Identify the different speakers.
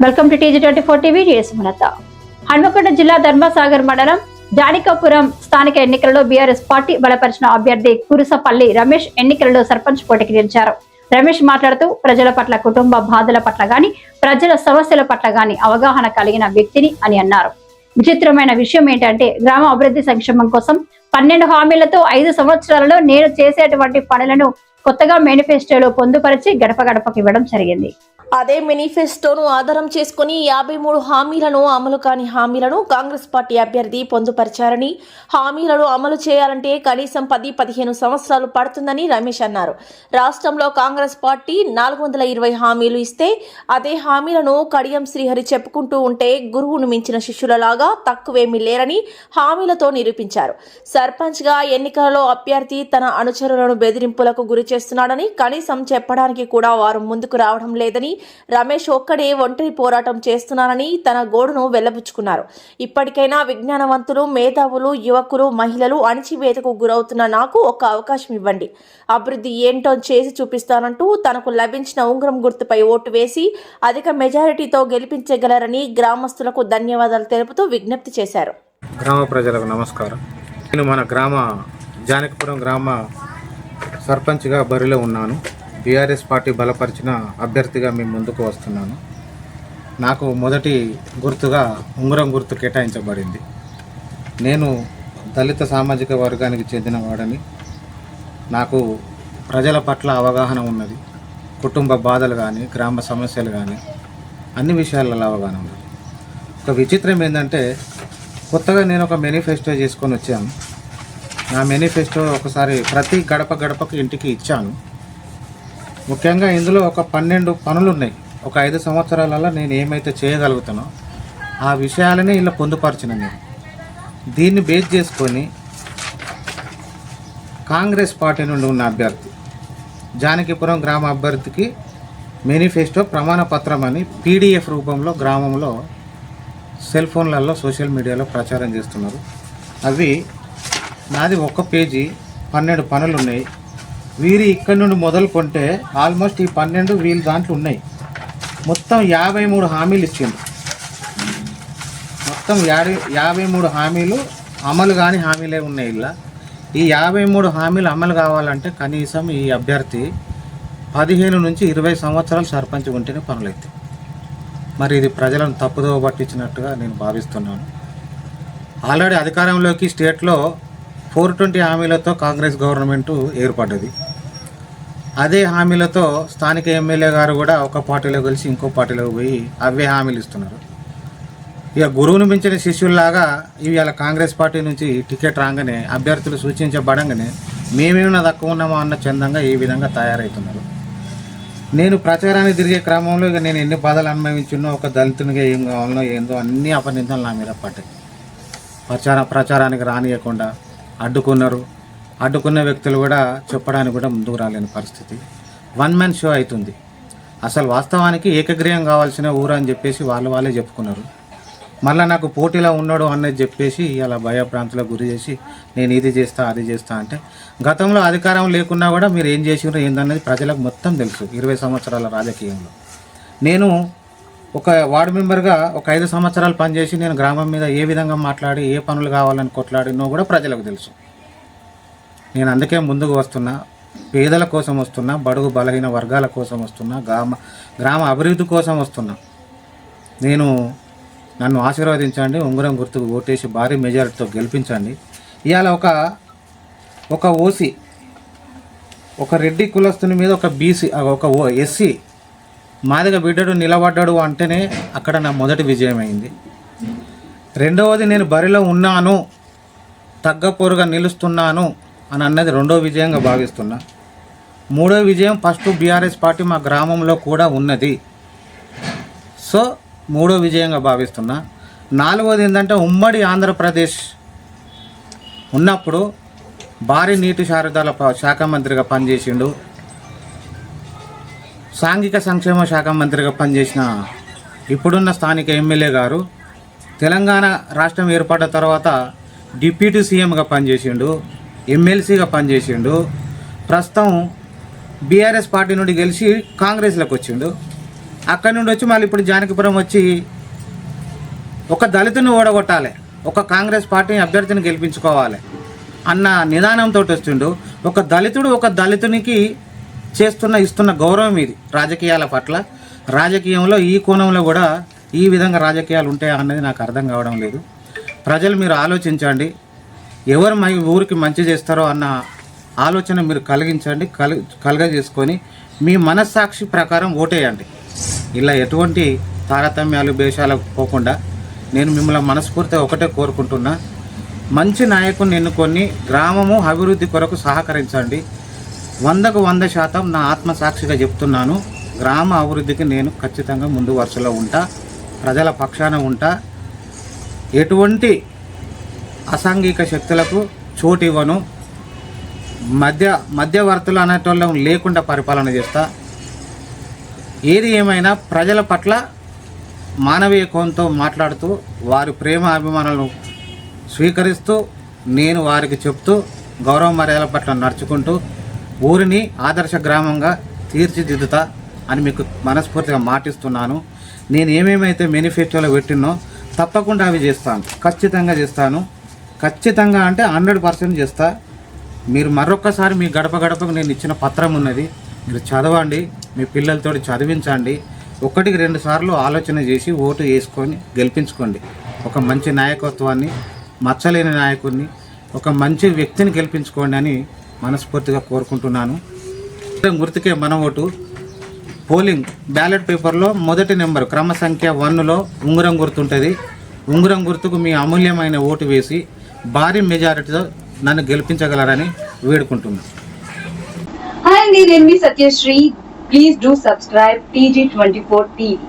Speaker 1: Welcome to TG24 TV. Sumalatha. Hanamkonda జిల్లా ధర్మసాగర్ మండలం జానికాపురం స్థానిక ఎన్నికలలో బీఆర్ఎస్ పార్టీ బలపరిచిన అభ్యర్థి కురుసపల్లి రమేష్ ఎన్నికలలో సర్పంచ్ పోటీకి నిలిచారు. రమేష్ మాట్లాడుతూ ప్రజల పట్ల, కుటుంబ బాధల పట్ల గాని, ప్రజల సమస్యల పట్ల గాని అవగాహన కలిగిన వ్యక్తిని అని అన్నారు. విచిత్రమైన విషయం ఏంటంటే గ్రామ అభివృద్ధి సంక్షేమం కోసం 12 హామీలతో 5 సంవత్సరాలలో నేను చేసేటువంటి పనులను కొత్తగా మేనిఫెస్టోలో పొందుపరిచి గడప గడపకి ఇవ్వడం జరిగింది.
Speaker 2: అదే మేనిఫెస్టోను ఆధారం చేసుకుని 53 హామీలను, అమలు కాని హామీలను కాంగ్రెస్ పార్టీ అభ్యర్థి పొందుపరిచారని, హామీలను అమలు చేయాలంటే కనీసం 10-15 సంవత్సరాలు పడుతుందని రమేష్ అన్నారు. రాష్ట్రంలో కాంగ్రెస్ పార్టీ 420 హామీలు ఇస్తే అదే హామీలను కడియం శ్రీహరి చెప్పుకుంటూ ఉంటే గురువును మించిన శిష్యులలాగా తక్కువేమీ లేరని హామీలతో నిరూపించారు. సర్పంచ్గా ఎన్నికలలో అభ్యర్థి తన అనుచరులను బెదిరింపులకు గురి చేస్తున్నాడని, కనీసం చెప్పడానికి కూడా వారు ముందుకు రావడం లేదని, రమేష్ ఒక్కడే ఒంటరి పోరాటం చేస్తున్నానని తన గోడును వెళ్లబుచ్చుకున్నారు. ఇప్పటికైనా విజ్ఞానవంతులు, మేధావులు, యువకులు, మహిళలు అణిచివేతకు గురవుతున్న నాకు ఒక అవకాశం ఇవ్వండి, అభివృద్ధి ఏంటో చేసి చూపిస్తానంటూ తనకు లభించిన ఉంగరం గుర్తుపై ఓటు వేసి అధిక మెజారిటీతో గెలిపించగలరని గ్రామస్తులకు ధన్యవాదాలు తెలుపుతూ విజ్ఞప్తి చేశారు.
Speaker 3: గ్రామ ప్రజలకు నమస్కారం. నేను మన జానకిపురం గ్రామ సర్పంచ్గా బరిలో ఉన్నాను. బీఆర్ఎస్ పార్టీ బలపరిచిన అభ్యర్థిగా మేము ముందుకు వస్తున్నాను. నాకు మొదటి గుర్తుగా ఉంగరం గుర్తు కేటాయించబడింది. నేను దళిత సామాజిక వర్గానికి చెందిన వాడని, నాకు ప్రజల పట్ల అవగాహన ఉన్నది. కుటుంబ బాధలు కానీ, గ్రామ సమస్యలు కానీ అన్ని విషయాలలో అవగాహన ఉన్నది. ఒక విచిత్రం ఏంటంటే కొత్తగా నేను ఒక మేనిఫెస్టో చేసుకొని వచ్చాను. నా మేనిఫెస్టో ఒకసారి ప్రతి గడప గడపకు ఇంటికి ఇచ్చాను. ముఖ్యంగా ఇందులో ఒక 12 పనులు ఉన్నాయి. ఒక 5 సంవత్సరాలలో నేను ఏమైతే చేయగలుగుతానో ఆ విషయాలని ఇలా పొందుపరిచిన నేను. దీన్ని బేస్ చేసుకొని కాంగ్రెస్ పార్టీ నుండి ఉన్న అభ్యర్థి, జానకిపురం గ్రామ అభ్యర్థికి మేనిఫెస్టో ప్రమాణ పత్రం అని PDF రూపంలో గ్రామంలో సెల్ ఫోన్లలో, సోషల్ మీడియాలో ప్రచారం చేస్తున్నారు. అవి నాది ఒక పేజీ, 12 పనులు ఉన్నాయి. వీరి ఇక్కడ నుండి మొదలుకుంటే ఆల్మోస్ట్ ఈ 12 వీళ్ళ దాంట్లో ఉన్నాయి. మొత్తం 53 హామీలు ఇచ్చింది. మొత్తం 53 హామీలు అమలు కాని హామీలే ఉన్నాయి. ఇలా ఈ 53 హామీలు అమలు కావాలంటే కనీసం ఈ అభ్యర్థి 15 నుంచి 20 సంవత్సరాలు సర్పంచ్ ఉంటేనే పనులైతాయి. మరి ఇది ప్రజలను తప్పుదోవ పట్టించినట్టుగా నేను భావిస్తున్నాను. ఆల్రెడీ అధికారంలోకి స్టేట్లో 420 హామీలతో కాంగ్రెస్ గవర్నమెంటు ఏర్పడ్డది. అదే హామీలతో స్థానిక ఎమ్మెల్యే గారు కూడా ఒక పార్టీలో కలిసి ఇంకో పార్టీలోకి పోయి అవే హామీలు ఇస్తున్నారు. ఇక గురువును మించిన శిష్యుల్లాగా ఇవాళ కాంగ్రెస్ పార్టీ నుంచి టికెట్ రాగానే, అభ్యర్థులు సూచించబడంగానే మేమేమైనా తక్కువ ఉన్నామా అన్న చందంగా ఈ విధంగా తయారవుతున్నారు. నేను ప్రచారానికి తిరిగే క్రమంలో ఇక నేను ఎన్ని బాధలు అనుభవించున్నో, ఒక దళితునిగా ఏం కావాలనో ఏందో అన్ని అపనిందలు నా మీద పడ్డాయి. ప్రచారానికి రానియకుండా అడ్డుకున్న వ్యక్తులు కూడా చెప్పడానికి కూడా ముందుకు రాలేని పరిస్థితి. 1 మ్యాన్ షో అవుతుంది. అసలు వాస్తవానికి ఏకగ్రీయం కావాల్సిన ఊరు అని చెప్పేసి వాళ్ళే చెప్పుకున్నారు. మళ్ళీ నాకు పోటీలో ఉన్నాడు అన్నది చెప్పేసి ఇలా భయభ్రాంతులకు గురి చేసి నేను ఇది చేస్తా, అది చేస్తా అంటే, గతంలో అధికారం లేకున్నా కూడా మీరు ఏం చేసినారో ఏందన్నది ప్రజలకు మొత్తం తెలుసు. 20 సంవత్సరాల రాజకీయంలో నేను ఒక వార్డు మెంబర్గా ఒక 5 సంవత్సరాలు పనిచేసి నేను గ్రామం మీద ఏ విధంగా మాట్లాడి, ఏ పనులు కావాలని కొట్లాడినో కూడా ప్రజలకు తెలుసు. నేను అందుకే ముందుకు వస్తున్నా. పేదల కోసం వస్తున్నా, బడుగు బలహీన వర్గాల కోసం వస్తున్నా, గ్రామ అభివృద్ధి కోసం వస్తున్నా. నన్ను ఆశీర్వదించండి, ఉంగరం గుర్తుకు ఓటేసి భారీ మెజారిటీతో గెలిపించండి. ఇవాళ ఒక ఓసీ, ఒక రెడ్డి కులస్తుని మీద ఒక బీసీ, ఒక ఎస్సీ మాదిగ బిడ్డడు నిలబడ్డాడు అంటేనే అక్కడ నా మొదటి విజయం అయింది. రెండవది, నేను బరిలో ఉన్నాను, తగ్గపోరుగా నిలుస్తున్నాను అని అన్నది రెండో విజయంగా భావిస్తున్నా. మూడో విజయం ఫస్ట్ బీఆర్ఎస్ పార్టీ మా గ్రామంలో కూడా ఉన్నది. సో మూడో విజయంగా భావిస్తున్నా. నాలుగోది ఏంటంటే ఉమ్మడి ఆంధ్రప్రదేశ్ ఉన్నప్పుడు భారీ నీటి పారుదల శాఖ మంత్రిగా పనిచేసిండు, సాంఘిక సంక్షేమ శాఖ మంత్రిగా పనిచేసిన ఇప్పుడున్న స్థానిక ఎమ్మెల్యే గారు తెలంగాణ రాష్ట్రం ఏర్పడ్డ తర్వాత డిప్యూటీ సీఎంగా పనిచేసిండు, ఎమ్మెల్సీగా పనిచేసిండు. ప్రస్తుతం బీఆర్ఎస్ పార్టీ నుండి గెలిచి కాంగ్రెస్లోకి వచ్చిండు. అక్కడి నుండి వచ్చి మళ్ళీ ఇప్పుడు జానకిపురం వచ్చి ఒక దళితుని ఓడగొట్టాలి, ఒక కాంగ్రెస్ పార్టీ అభ్యర్థిని గెలిపించుకోవాలి అన్న నిదానంతో వస్తుండు. ఒక దళితునికి ఇస్తున్న గౌరవం ఇది రాజకీయాల పట్ల. రాజకీయంలో ఈ కోణంలో కూడా ఈ విధంగా రాజకీయాలు ఉంటాయా అన్నది నాకు అర్థం కావడం లేదు. ప్రజలు మీరు ఆలోచించండి, ఎవరు ఊరికి మంచి చేస్తారో అన్న ఆలోచన మీరు కలగజేసుకొని మీ మనస్సాక్షి ప్రకారం ఓటేయండి. ఇలా ఎటువంటి తారతమ్యాలు భేషాలకు పోకుండా నేను మిమ్మల్ని మనస్ఫూర్తిగా ఒకటే కోరుకుంటున్నా, మంచి నాయకుడిని ఎన్నుకొని గ్రామము అభివృద్ధి కొరకు సహకరించండి. 100% నా ఆత్మసాక్షిగా చెప్తున్నాను. గ్రామ అభివృద్ధికి నేను ఖచ్చితంగా ముందు వరుసలో ఉంటా, ప్రజల పక్షాన ఉంటా. ఎటువంటి అసాంఘిక శక్తులకు చోటు ఇవ్వను. మధ్యవర్తులు అనేటోళ్ళం లేకుండా పరిపాలన చేస్తా. ఏది ఏమైనా ప్రజల పట్ల మానవీయ కోణంతో మాట్లాడుతూ వారి ప్రేమ అభిమానాలను స్వీకరిస్తూ నేను వారికి చెప్తూ గౌరవ మర్యాదల పట్ల నడుచుకుంటూ ఊరిని ఆదర్శ గ్రామంగా తీర్చిదిద్దుతా అని మీకు మనస్ఫూర్తిగా మాటిస్తున్నాను. నేను ఏమేమైతే మేనిఫెస్టోలో పెట్టినో తప్పకుండా అవి చేస్తాను, ఖచ్చితంగా చేస్తాను. ఖచ్చితంగా అంటే 100% చేస్తా. మీరు మరొక్కసారి మీ గడప గడపకు నేను ఇచ్చిన పత్రం ఉన్నది, మీరు చదవండి, మీ పిల్లలతో చదివించండి. 1-2 సార్లు ఆలోచన చేసి ఓటు వేసుకొని గెలిపించుకోండి. ఒక మంచి నాయకత్వాన్ని, మచ్చలేని నాయకుడిని, ఒక మంచి వ్యక్తిని గెలిపించుకోండి అని మనస్ఫూర్తిగా కోరుకుంటున్నాను. గుర్తుకే మన ఓటు. పోలింగ్ బ్యాలెట్ పేపర్లో మొదటి నెంబర్ క్రమ సంఖ్య 1లో ఉంగరం గుర్తుంటుంది. ఉంగరం గుర్తుకు మీ అమూల్యమైన ఓటు వేసి భారీ మెజారిటీతో నన్ను గెలిపించగలరని వేడుకుంటున్నాను.
Speaker 4: Hi, నేను మీ Satyasri. Please do subscribe TG24 TV.